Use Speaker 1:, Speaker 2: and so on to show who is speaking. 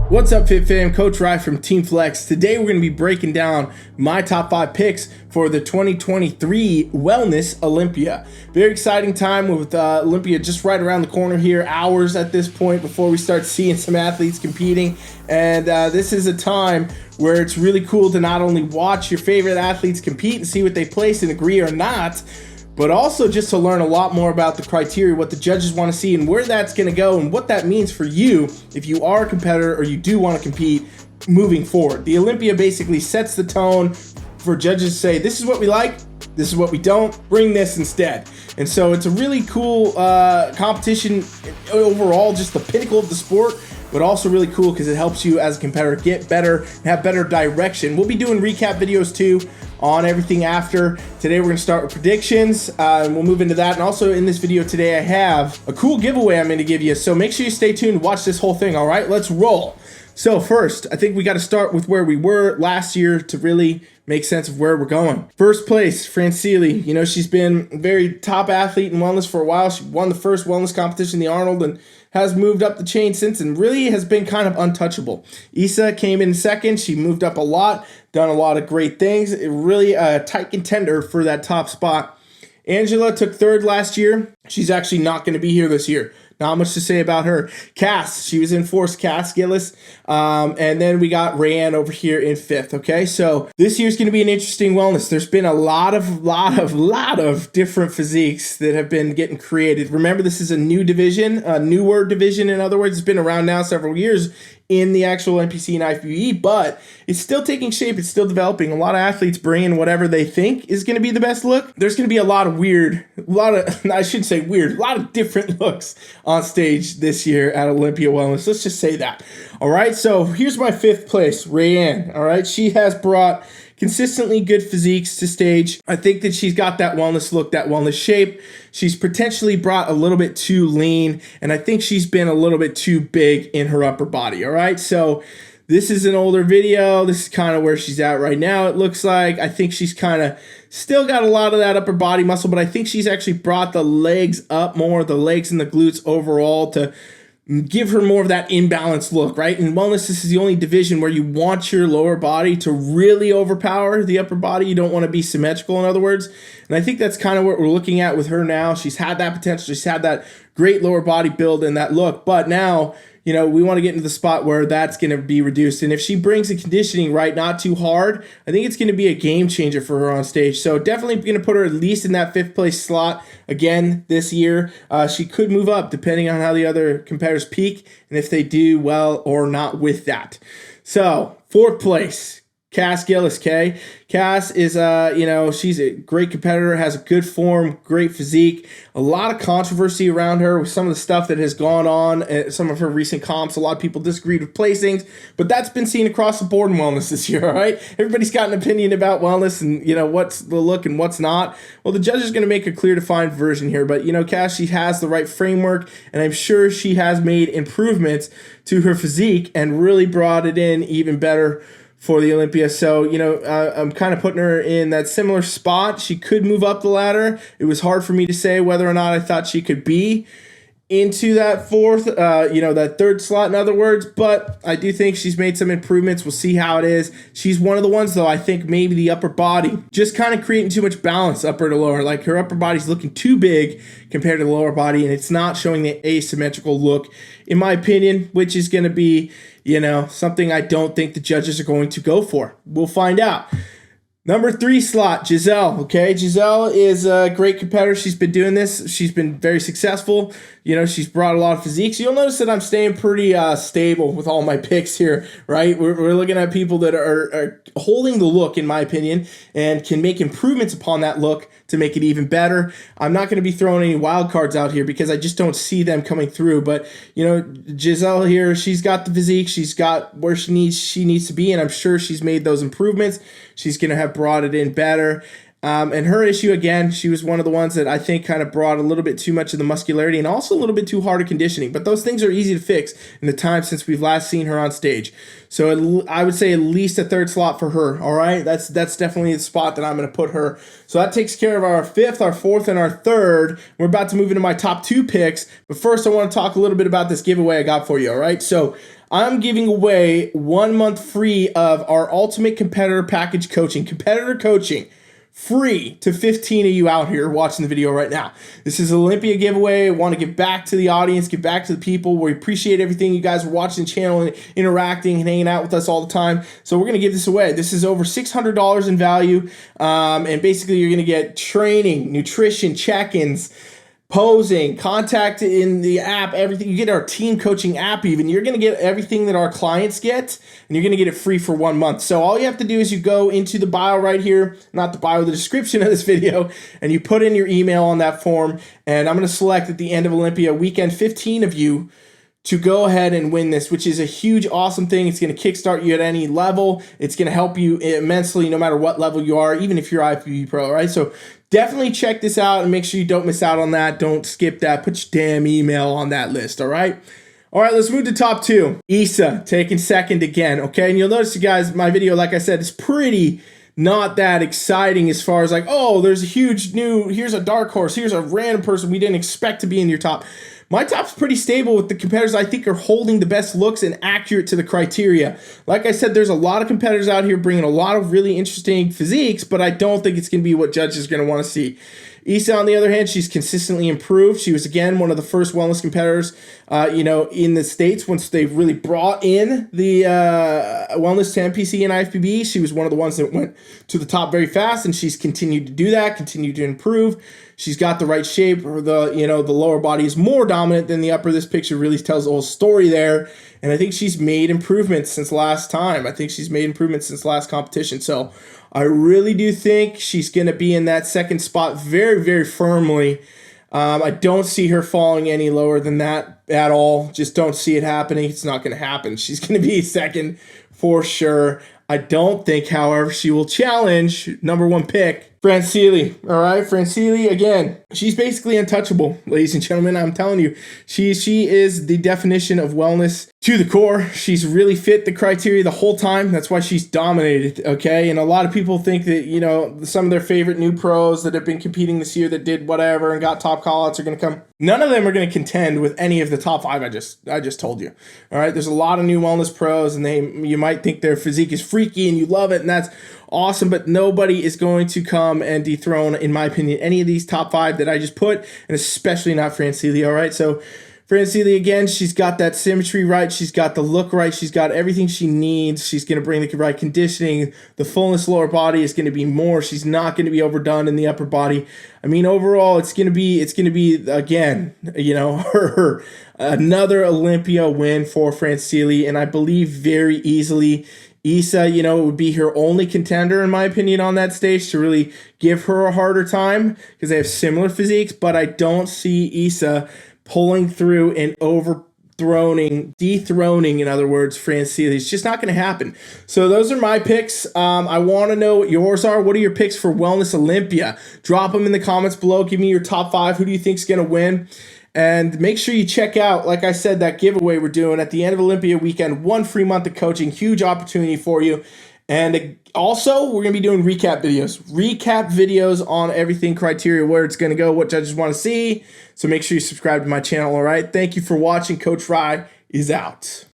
Speaker 1: What's up, Fit Fam? Coach Rye from Team Flex. Today we're going to be breaking down my top 5 picks for the 2023 Wellness Olympia. Very exciting time with Olympia just right around the corner here, hours at this point before we start seeing some athletes competing. And this is a time where it's really cool to not only watch your favorite athletes compete and see what they place and agree or not, but also just to learn a lot more about the criteria, what the judges want to see and where that's going to go and what that means for you if you are a competitor or you do want to compete moving forward. The Olympia basically sets the tone for judges to say, this is what we like, this is what we don't, bring this instead. And so it's a really cool competition overall, just the pinnacle of the sport, but also really cool because it helps you as a competitor get better and have better direction. We'll be doing recap videos too on everything after. Today we're going to start with predictions and we'll move into that. And also in this video today I have a cool giveaway I'm going to give you, so make sure you stay tuned and watch this whole thing. All right, let's roll. So first, I think we got to start with where we were last year to really make sense of where we're going. First place, Francielle. You know, she's been a very top athlete in wellness for a while. She won the first wellness competition, the Arnold, and has moved up the chain since and really has been kind of untouchable. Issa came in second. She moved up a lot, done a lot of great things. It really a tight contender for that top spot. Angela took third last year. She's actually not going to be here this year. Not much to say about her. Kass, she was in fourth, Kass, Gillis. And then we got Rayanne over here in fifth, okay? So this year's going to be an interesting wellness. There's been a lot of different physiques that have been getting created. Remember, this is a new division, a newer division, in other words. It's been around now several years in the actual NPC and IFBB, but it's still taking shape. It's still developing. A lot of athletes bring in whatever they think is going to be the best look. There's going to be a lot of different looks on stage this year at Olympia Wellness. Let's just say that. All right, so here's my fifth place, Rayanne. All right, she has brought consistently good physiques to stage. I think that she's got that wellness look, that wellness shape. She's potentially brought a little bit too lean, and I think she's been a little bit too big in her upper body. All right, so this is an older video. This is kind of where she's at right now, it looks like. I think she's kind of still got a lot of that upper body muscle, but I think she's actually brought the legs up more, the legs and the glutes overall, to give her more of that imbalanced look, right? In wellness, this is the only division where you want your lower body to really overpower the upper body. You don't want to be symmetrical, in other words. And I think that's kind of what we're looking at with her now. She's had that potential. She's had that great lower body build and that look. But now, you know, we want to get into the spot where that's going to be reduced. And if she brings the conditioning right, not too hard, I think it's going to be a game changer for her on stage. So definitely going to put her at least in that fifth place slot again this year. She could move up depending on how the other competitors peak and if they do well or not with that. So fourth place, Kass Gillis, okay? Kass is, she's a great competitor, has a good form, great physique. A lot of controversy around her with some of the stuff that has gone on at some of her recent comps. A lot of people disagreed with placings, but that's been seen across the board in wellness this year, all right? Everybody's got an opinion about wellness and, you know, what's the look and what's not. Well, the judge is going to make a clear, defined version here, but, you know, Kass, she has the right framework, and I'm sure she has made improvements to her physique and really brought it in even better for the Olympia. So, you know, I'm kind of putting her in that similar spot. She could move up the ladder. It was hard for me to say whether or not I thought she could be into that fourth, that third slot, in other words, but I do think she's made some improvements. We'll see how it is. She's one of the ones, though, I think maybe the upper body just kind of creating too much balance upper to lower. Like her upper body's looking too big compared to the lower body, and it's not showing the asymmetrical look, in my opinion, which is going to be, you know, something I don't think the judges are going to go for. We'll find out. Number 3 slot, Giselle, okay? Giselle is a great competitor. She's been doing this. She's been very successful. You know, she's brought a lot of physiques. You'll notice that I'm staying pretty stable with all my picks here, right? We're looking at people that are holding the look, in my opinion, and can make improvements upon that look to make it even better. I'm not going to be throwing any wild cards out here because I just don't see them coming through. But, you know, Giselle here, she's got the physique. She's got where she needs to be, and I'm sure she's made those improvements. She's going to have brought it in better. And her issue, again, she was one of the ones that I think kind of brought a little bit too much of the muscularity and also a little bit too hard of conditioning. But those things are easy to fix in the time since we've last seen her on stage. So I would say at least a third slot for her, all right? That's definitely the spot that I'm going to put her. So that takes care of our fifth, our fourth, and our third. We're about to move into my top 2 picks. But first, I want to talk a little bit about this giveaway I got for you, all right? So I'm giving away 1 month free of our Ultimate Competitor Package Coaching. Competitor Coaching. Free to 15 of you out here watching the video right now. This is an Olympia giveaway. I want to give back to the audience, give back to the people. We appreciate everything you guys are watching the channel and interacting and hanging out with us all the time. So we're going to give this away. This is over $600 in value. And basically you're going to get training, nutrition, check-ins, posing, contact in the app, everything. You get our team coaching app even. You're going to get everything that our clients get, and you're going to get it free for 1 month. So all you have to do is you go into the bio right here, not the bio, the description of this video, and you put in your email on that form, and I'm going to select at the end of Olympia weekend 15 of you to go ahead and win this, which is a huge, awesome thing. It's going to kickstart you at any level. It's going to help you immensely no matter what level you are, even if you're IFBB Pro, all right? So definitely check this out and make sure you don't miss out on that. Don't skip that. Put your damn email on that list, all right? All right, let's move to top 2. Issa taking second again, okay? And you'll notice, you guys, my video, like I said, is pretty not that exciting as far as like, oh, there's a huge new, here's a dark horse, here's a random person we didn't expect to be in your top. My top's pretty stable with the competitors I think are holding the best looks and accurate to the criteria. Like I said, there's a lot of competitors out here bringing a lot of really interesting physiques, but I don't think it's going to be what judges are going to want to see. Issa, on the other hand, she's consistently improved. She was, again, one of the first wellness competitors, in the States once they really brought in the wellness to NPC and IFBB. She was one of the ones that went to the top very fast, and she's continued to do that, continued to improve. She's got the right shape. The lower body is more dominant than the upper. This picture really tells the whole story there. And I think she's made improvements since last time. I think she's made improvements since last competition. So I really do think she's going to be in that second spot very, very firmly. I don't see her falling any lower than that at all. Just don't see it happening. It's not going to happen. She's going to be second for sure. I don't think, however, she will challenge number 1 pick, Francielle. All right, Francielle, again, she's basically untouchable, ladies and gentlemen. I'm telling you, she is the definition of wellness to the core. She's really fit the criteria the whole time. That's why she's dominated, okay? And a lot of people think that, some of their favorite new pros that have been competing this year that did whatever and got top call-outs are going to come. None of them are going to contend with any of the top 5 I just told you. All right, there's a lot of new wellness pros, and you might think their physique is freaky and you love it, and that's awesome, but nobody is going to come and dethrone, in my opinion, any of these top 5 that I just put, and especially not Francielle, all right? So Francielle, again, she's got that symmetry right. She's got the look right. She's got everything she needs. She's going to bring the right conditioning. The fullness lower body is going to be more. She's not going to be overdone in the upper body. I mean, overall, it's going to be again, her another Olympia win for Francielle, and I believe very easily. Issa, it would be her only contender, in my opinion, on that stage to really give her a harder time because they have similar physiques, but I don't see Issa pulling through and dethroning, in other words, Francielle. It's just not going to happen. So those are my picks. I want to know what yours are. What are your picks for Wellness Olympia? Drop them in the comments below. Give me your top 5. Who do you think is going to win? And make sure you check out, like I said, that giveaway we're doing at the end of Olympia weekend. 1 free month of coaching. Huge opportunity for you. And also, we're going to be doing recap videos on everything criteria, where it's going to go, what judges want to see. So make sure you subscribe to my channel, all right? Thank you for watching. Coach Rye is out.